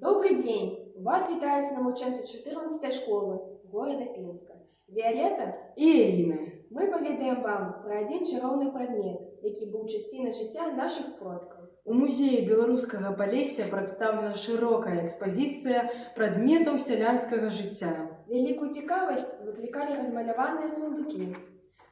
Добрый день! Вас вітаюць навучэнцы 14 школы города Пінска. Віолетта і Еліна. Мы паведаем вам пра адзін чароўны прадмет, які быў часцінай жыцця нашых продкаў. У музеі беларускага Палесся прадстаўлена шырокая экспазіцыя прадметаў сялянскага жыцця. Вялікую цікавасць выклікалі размаляваныя сундукі.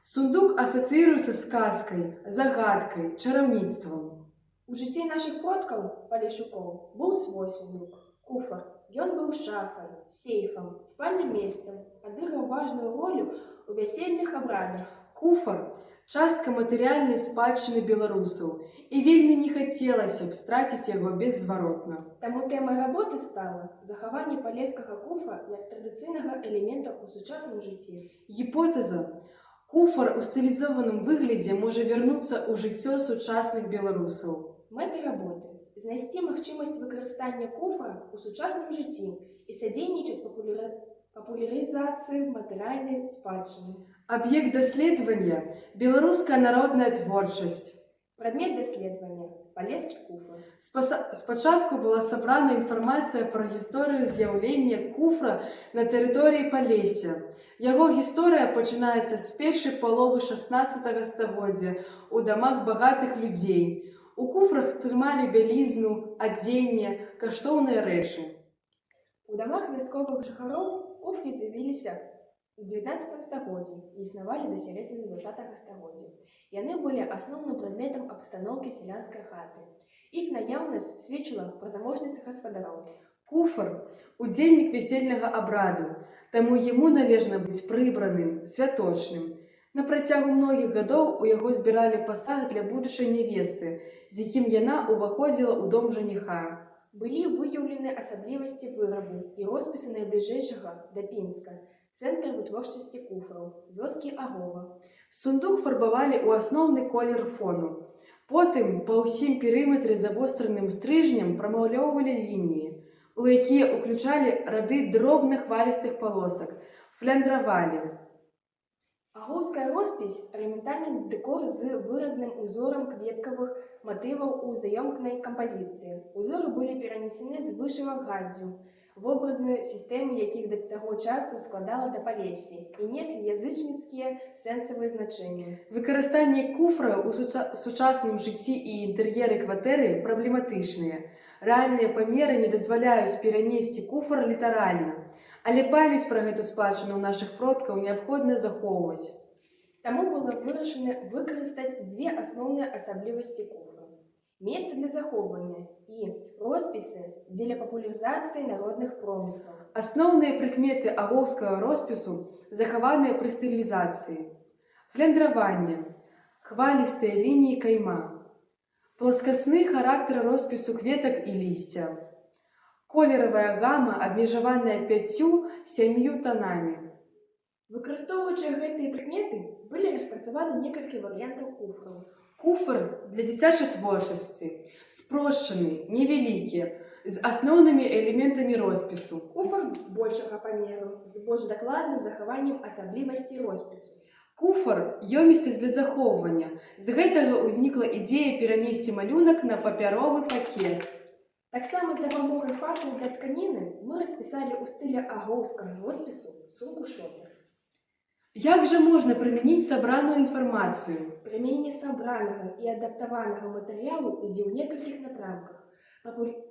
Сундук асацыюецца з казкай, загадкай, чараўніцтвам. У жыцці нашых продкаў, палешукоў, быў свой сундук – куфар. Ён быў шафай, сейфам, спальным месцам, адыграў важную ролю ў вясельных абрадах. Куфар – частка матэрыяльнай спадчыны беларусаў, і вельмі не хацелася б страціць яго беззваротна. Таму тэмай работы стала захаванне палескага куфра як традыцыйнага элемента ў сучасным жыцці. Гіпотэза – куфар у стылізаваным выглядзе можа вярнуцца ў жыццё сучасных беларусаў. Мэтай работы – знайсці магчымасць выкарыстання куфра ў сучасным жыцці і садзейнічаць папулярызацыі матэрыяльнай спадчыны. Аб'ект даследавання – беларуская народная творчасць. Прадмет даследавання – палескі куфр. Спачатку была сабрана інфармацыя пра гісторыю з'яўлення куфра на тэрыторыі Палесся. Яго гісторыя пачынаецца з першай паловы 16 стагоддзя ў дамах багатых людзей. У куфрах трымалі бялізну, адзенне, каштоўныя рэчы. У дамах вясковых жыхароў куфры з'явіліся у 19 стагоддзі і існавалі да сярэдзіны 20 стагоддзя. Яны былі асноўным прадметам абстаноўкі сялянскай хаты. Іх наяўнасць сведчыла пра заможнасць гаспадароў. Куфар – удзельнік вясельнага абраду, таму яму належна быць прыбраным, святочным. На працягу многіх гадоў у яго збіралі пасаг для будучай нявесты, з якім яна ўваходзіла ў дом жаніха. Былі выяўлены асаблівасці вырабу і роспісы найбліжэйшага да Пінска, цэнтр вытворчасці куфраў, вёскі Агова. Сундук фарбавалі ў асноўны колер фону. Потым па ўсім перыметры завостраным стрыжнем прамалёўвалі лініі, у якія ўключалі рады дробных хвалістых палосак, фляндравалі. Агоўская роспіс – арнаментальны дэкор з выразным узорам кветкавых матываў у заёмкнай кампазіцыі. Узоры былі перанесены з вышывак гаддзю, вобразную сістэму якіх да таго часу складала да Палессі і неслі язычніцкія сэнсавыя значэнні. Выкарыстанне куфра ў сучасным жыцці і інтэр'еры кватэры праблематычныя. Рэальныя памеры не дазваляюць перанесці куфар літаральна, але памяць пра гэту спадчыну нашых продкаў неабходна захоўваць. Таму было вырашана выкарыстаць дзве асноўныя асаблівасці куфра – месца для захоўвання і роспісы дзеля папулярызацыі народных промыслаў. Асноўныя прыкметы агоўскага роспісу захаваныя пры стылізацыі. Фляндраванне, хвалістыя лініі кайма, пласкасны характар роспісу кветак і лісця. Колеравая гама абмежаваная 5-7 тонамі. Выкарыстоўваючы гэтыя прыкметы, былі распрацаваны некалькі варыянтаў куфраў. Куфр для дзіцячай творчасці, спрошчаны, невялікі, з асноўнымі элементамі роспісу. Куфр большага памеру, з больш дакладным захаваннем асаблівасцей роспісу. Куфар – ёмістасць для захоўвання. З гэтага ўзнікла ідэя перанесці малюнак на папяровы пакет. Таксама з дапамогай фарбаў для тканіны мы распісалі ў стылі агоўскага роспісу сумку-шопер. Як жа можна прымяніць сабраную інфармацыю? Прымяненне сабранага і адаптаванага матэрыялу ідзе ў некалькіх напрамках.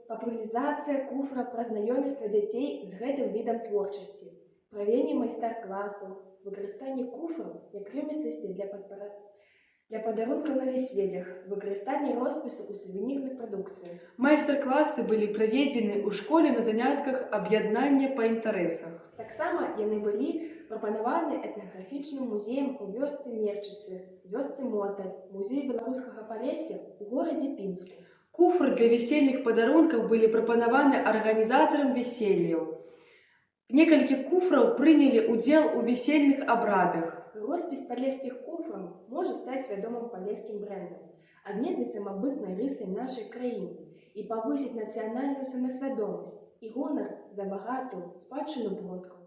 Папулярызацыя куфра праз знаёмства дзяцей з гэтым відам творчасці, правядзенне майстар-класаў, выкарыстанне куфраў як ёмістасці для падарункаў на вяселлях, выкарыстанне роспісу ў сувенірнай прадукцыі. Майстар-класы былі праведзены ў школе на занятках аб'яднання па інтарэсах. Таксама яны былі прапанаваны этнаграфічным музеем у вёсцы Мерчыцы, вёсцы Моталь, музею беларускага Палесся ў горадзе Пінску. Куфры для весельных падарункаў былі прапанаваны арганізатарам вяселляў. Некалькі куфраў прынялі ўдзел у весельных абрадах. Роспіс палескіх куфраў можа стаць вядомым палескім брэндам, адметнай самабытнай рысай нашай краіны і павысіць нацыянальную самасвядомасць і гонар за багатую спадчыну продкаў.